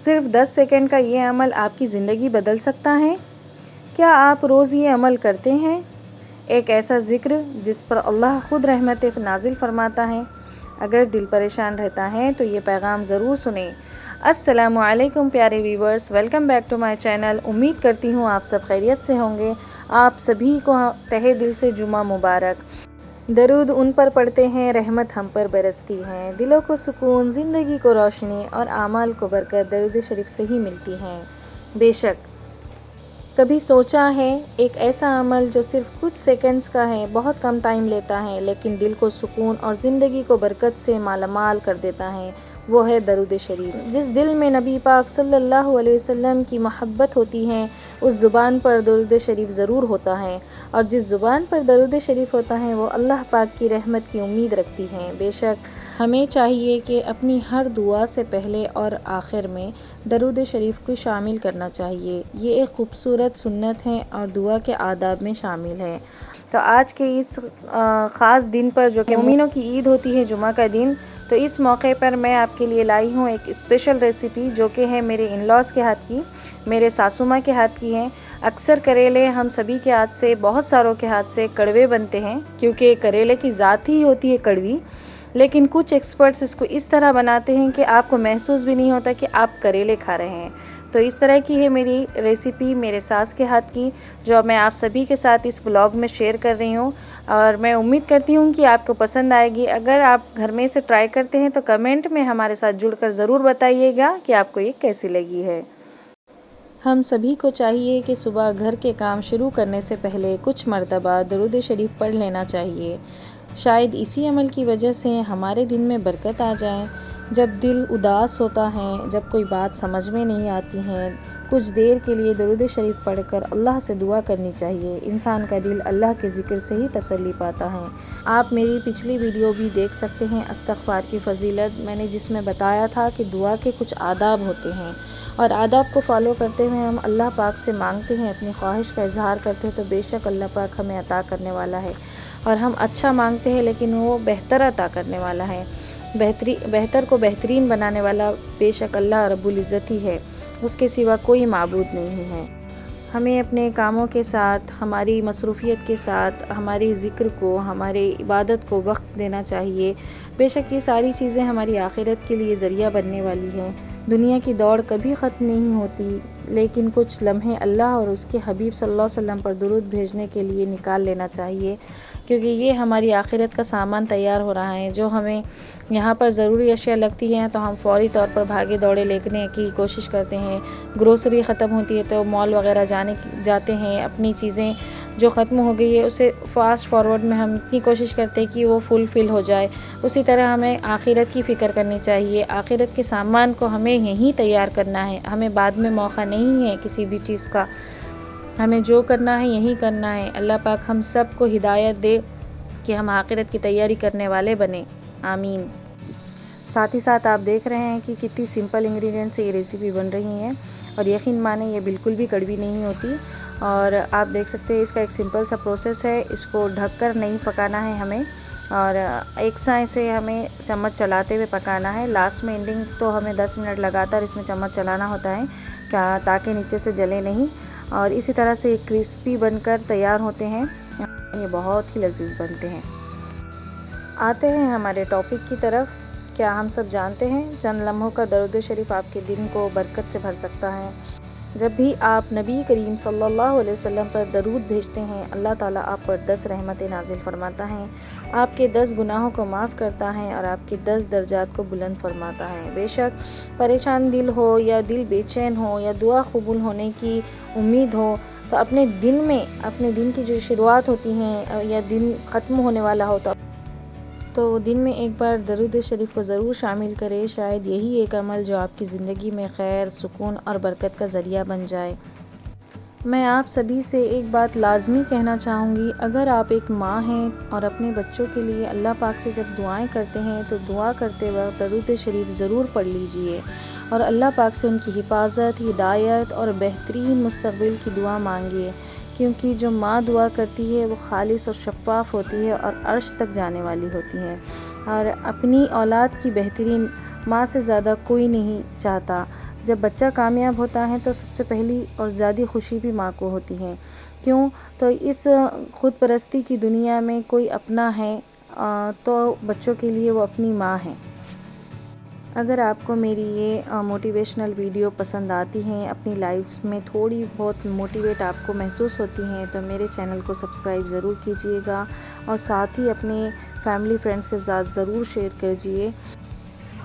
صرف 10 سیکنڈ کا یہ عمل آپ کی زندگی بدل سکتا ہے۔ کیا آپ روز یہ عمل کرتے ہیں؟ ایک ایسا ذکر جس پر اللہ خود رحمت نازل فرماتا ہے۔ اگر دل پریشان رہتا ہے تو یہ پیغام ضرور سنیں۔ السلام علیکم پیارے viewers, welcome back to my channel. امید کرتی ہوں آپ سب خیریت سے ہوں گے۔ آپ سبھی کو تہہ دل سے جمعہ مبارک۔ درود ان پر پڑھتے ہیں، رحمت ہم پر برستی ہے۔ دلوں کو سکون، زندگی کو روشنی اور اعمال کو برکت درود شریف سے ہی ملتی ہے۔ بے شک کبھی سوچا ہے ایک ایسا عمل جو صرف کچھ سیکنڈز کا ہے، بہت کم ٹائم لیتا ہے، لیکن دل کو سکون اور زندگی کو برکت سے مالا مال کر دیتا ہے، وہ ہے درود شریف۔ جس دل میں نبی پاک صلی اللہ علیہ وسلم کی محبت ہوتی ہے، اس زبان پر درود شریف ضرور ہوتا ہے، اور جس زبان پر درود شریف ہوتا ہے وہ اللہ پاک کی رحمت کی امید رکھتی ہے۔ بے شک ہمیں چاہیے کہ اپنی ہر دعا سے پہلے اور آخر میں درود شریف کو شامل کرنا چاہیے۔ یہ ایک خوبصورت سنت ہے اور دعا کے آداب میں شامل ہے۔ تو آج کے اس خاص دن پر جو کہ مومنوں کی عید ہوتی ہے، جمعہ کا دن، تو اس موقع پر میں آپ کے لیے لائی ہوں ایک اسپیشل ریسیپی جو کہ ہے میرے ان لاز کے ہاتھ کی، میرے ساسو ماں کے ہاتھ کی ہے۔ اکثر کریلے ہم سبھی کے ہاتھ سے، بہت ساروں کے ہاتھ سے کڑوے بنتے ہیں، کیونکہ کریلے کی ذات ہی ہوتی ہے کڑوی، لیکن کچھ ایکسپرٹس اس کو اس طرح بناتے ہیں کہ آپ کو محسوس بھی نہیں ہوتا کہ آپ کریلے کھا رہے ہیں۔ تو اس طرح کی ہے میری ریسیپی میرے ساس کے ہاتھ کی، جو میں آپ سبھی کے ساتھ اس بلاگ میں شیئر کر رہی ہوں، اور میں امید کرتی ہوں کہ آپ کو پسند آئے گی۔ اگر آپ گھر میں اسے ٹرائی کرتے ہیں تو کمنٹ میں ہمارے ساتھ جڑ کر ضرور بتائیے گا کہ آپ کو یہ کیسی لگی ہے۔ ہم سبھی کو چاہیے کہ صبح گھر کے کام شروع کرنے سے پہلے کچھ مرتبہ درود شریف پڑھ لینا چاہیے۔ شاید اسی عمل کی وجہ سے ہمارے دن میں برکت آ جائے۔ جب دل اداس ہوتا ہے، جب کوئی بات سمجھ میں نہیں آتی ہے، کچھ دیر کے لیے درود شریف پڑھ کر اللہ سے دعا کرنی چاہیے۔ انسان کا دل اللہ کے ذکر سے ہی تسلی پاتا ہے۔ آپ میری پچھلی ویڈیو بھی دیکھ سکتے ہیں، استغفار کی فضیلت، میں نے جس میں بتایا تھا کہ دعا کے کچھ آداب ہوتے ہیں، اور آداب کو فالو کرتے ہوئے ہم اللہ پاک سے مانگتے ہیں، اپنی خواہش کا اظہار کرتے ہیں، تو بے شک اللہ پاک ہمیں عطا کرنے والا ہے۔ اور ہم اچھا مانگتے ہیں لیکن وہ بہتر عطا کرنے والا ہے۔ بہتر کو بہترین بنانے والا بے شک اللہ رب العزت ہی ہے، اس کے سوا کوئی معبود نہیں ہے۔ ہمیں اپنے کاموں کے ساتھ، ہماری مصروفیت کے ساتھ، ہماری ذکر کو، ہماری عبادت کو وقت دینا چاہیے۔ بے شک یہ ساری چیزیں ہماری آخرت کے لیے ذریعہ بننے والی ہیں۔ دنیا کی دوڑ کبھی ختم نہیں ہوتی، لیکن کچھ لمحے اللہ اور اس کے حبیب صلی اللہ علیہ وسلم پر درود بھیجنے کے لیے نکال لینا چاہیے، کیونکہ یہ ہماری آخرت کا سامان تیار ہو رہا ہے۔ جو ہمیں یہاں پر ضروری اشیاء لگتی ہیں تو ہم فوری طور پر بھاگے دوڑے لینے کی کوشش کرتے ہیں۔ گروسری ختم ہوتی ہے تو مال وغیرہ جاتے ہیں، اپنی چیزیں جو ختم ہو گئی ہے اسے فاسٹ فارورڈ میں ہم اتنی کوشش کرتے ہیں کہ وہ فل ہو جائے۔ اسی طرح ہمیں آخرت کی فکر کرنی چاہیے۔ آخرت کے سامان کو ہمیں یہیں تیار کرنا ہے، ہمیں بعد میں موقع نہیں ہے کسی بھی چیز کا۔ ہمیں جو کرنا ہے یہی کرنا ہے۔ اللہ پاک ہم سب کو ہدایت دے کہ ہم آخرت کی تیاری کرنے والے بنیں، آمین۔ ساتھ ہی ساتھ آپ دیکھ رہے ہیں کہ کتنی سمپل انگریڈینٹ سے یہ ریسیپی بن رہی ہے، اور یقین مانیں یہ بالکل بھی کڑوی نہیں ہوتی۔ اور آپ دیکھ سکتے ہیں اس کا ایک سمپل سا پروسیس ہے، اس کو ڈھک کر نہیں پکانا ہے ہمیں، اور ایک سائیں سے ہمیں چمچ چلاتے ہوئے پکانا ہے۔ لاسٹ میں اینڈنگ تو ہمیں 10 منٹ لگاتار اس میں چمچ چلانا ہوتا ہے تاکہ نیچے سے جلے نہیں، اور اسی طرح سے یہ کرسپی بن کر تیار ہوتے ہیں۔ یہ بہت ہی لذیذ بنتے ہیں۔ آتے ہیں ہمارے ٹاپک کی طرف۔ کیا ہم سب جانتے ہیں چند لمحوں کا درود شریف آپ کے دن کو برکت سے بھر سکتا ہے؟ جب بھی آپ نبی کریم صلی اللہ علیہ وسلم پر درود بھیجتے ہیں، اللہ تعالیٰ آپ پر 10 رحمتیں نازل فرماتا ہے، آپ کے 10 گناہوں کو معاف کرتا ہے، اور آپ کے 10 درجات کو بلند فرماتا ہے۔ بے شک پریشان دل ہو یا دل بے چین ہو یا دعا قبول ہونے کی امید ہو، تو اپنے دن کی جو شروعات ہوتی ہیں یا دن ختم ہونے والا ہوتا تو دن میں ایک بار درود شریف کو ضرور شامل کرے۔ شاید یہی ایک عمل جو آپ کی زندگی میں خیر، سکون اور برکت کا ذریعہ بن جائے۔ میں آپ سبھی سے ایک بات لازمی کہنا چاہوں گی، اگر آپ ایک ماں ہیں اور اپنے بچوں کے لیے اللہ پاک سے جب دعائیں کرتے ہیں تو دعا کرتے وقت درود شریف ضرور پڑھ لیجئے، اور اللہ پاک سے ان کی حفاظت، ہدایت اور بہترین مستقبل کی دعا مانگیے، کیونکہ جو ماں دعا کرتی ہے وہ خالص اور شفاف ہوتی ہے اور عرش تک جانے والی ہوتی ہے، اور اپنی اولاد کی بہترین ماں سے زیادہ کوئی نہیں چاہتا۔ جب بچہ کامیاب ہوتا ہے تو سب سے پہلی اور زیادہ خوشی بھی ماں کو ہوتی ہے۔ کیوں؟ تو اس خود پرستی کی دنیا میں کوئی اپنا ہے تو بچوں کے لیے وہ اپنی ماں ہے۔ اگر آپ کو میری یہ موٹیویشنل ویڈیو پسند آتی ہیں، اپنی لائف میں تھوڑی بہت موٹیویٹ آپ کو محسوس ہوتی ہیں، تو میرے چینل کو سبسکرائب ضرور کیجئے گا اور ساتھ ہی اپنے فیملی فرینڈز کے ساتھ ضرور شیئر کیجئے۔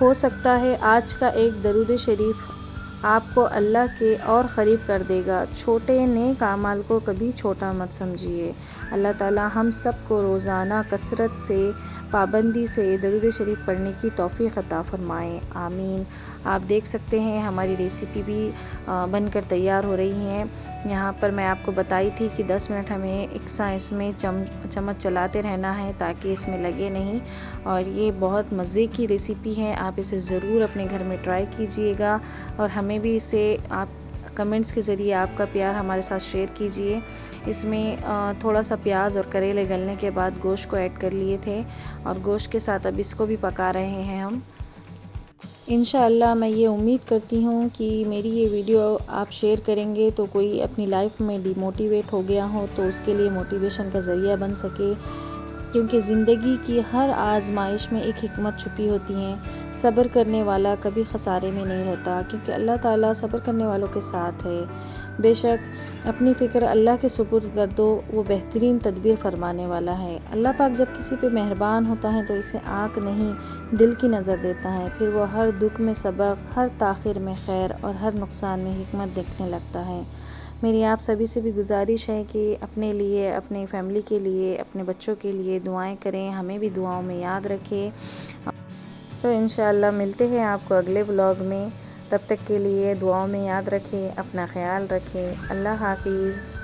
ہو سکتا ہے آج کا ایک درود شریف آپ کو اللہ کے اور قریب کر دے گا۔ چھوٹے نیک اعمال کو کبھی چھوٹا مت سمجھیے۔ اللہ تعالی ہم سب کو روزانہ کثرت سے، پابندی سے درود شریف پڑھنے کی توفیق عطا فرمائے، آمین۔ آپ دیکھ سکتے ہیں ہماری ریسیپی بھی بن کر تیار ہو رہی ہے۔ یہاں پر میں آپ کو بتائی تھی کہ 10 منٹ ہمیں یکساں اس میں چمچ چلاتے رہنا ہے تاکہ اس میں لگے نہیں، اور یہ بہت مزے کی ریسیپی ہے۔ آپ اسے ضرور اپنے گھر میں ٹرائی کیجئے گا، اور ہمیں بھی اسے آپ کمنٹس کے ذریعے آپ کا پیار ہمارے ساتھ شیئر کیجئے۔ اس میں تھوڑا سا پیاز اور کریلے گلنے کے بعد گوشت کو ایڈ کر لیے تھے، اور گوشت کے ساتھ اب اس کو بھی پکا رہے ہیں ہم۔ انشاءاللہ میں یہ امید کرتی ہوں کہ میری یہ ویڈیو آپ شیئر کریں گے تو کوئی اپنی لائف میں ڈی موٹیویٹ ہو گیا ہو تو اس کے لیے موٹیویشن کا ذریعہ بن سکے، کیونکہ زندگی کی ہر آزمائش میں ایک حکمت چھپی ہوتی ہے۔ صبر کرنے والا کبھی خسارے میں نہیں رہتا، کیونکہ اللہ تعالیٰ صبر کرنے والوں کے ساتھ ہے۔ بے شک اپنی فکر اللہ کے سپرد کر دو، وہ بہترین تدبیر فرمانے والا ہے۔ اللہ پاک جب کسی پہ مہربان ہوتا ہے تو اسے آنکھ نہیں دل کی نظر دیتا ہے، پھر وہ ہر دکھ میں سبق، ہر تاخیر میں خیر اور ہر نقصان میں حکمت دیکھنے لگتا ہے۔ میری آپ سبھی سے بھی گزارش ہے کہ اپنے لیے، اپنے فیملی کے لیے، اپنے بچوں کے لیے دعائیں کریں، ہمیں بھی دعاؤں میں یاد رکھیں۔ تو انشاءاللہ ملتے ہیں آپ کو اگلے ولاگ میں، تب تک کے لیے دعاؤں میں یاد رکھیں، اپنا خیال رکھیں۔ اللہ حافظ۔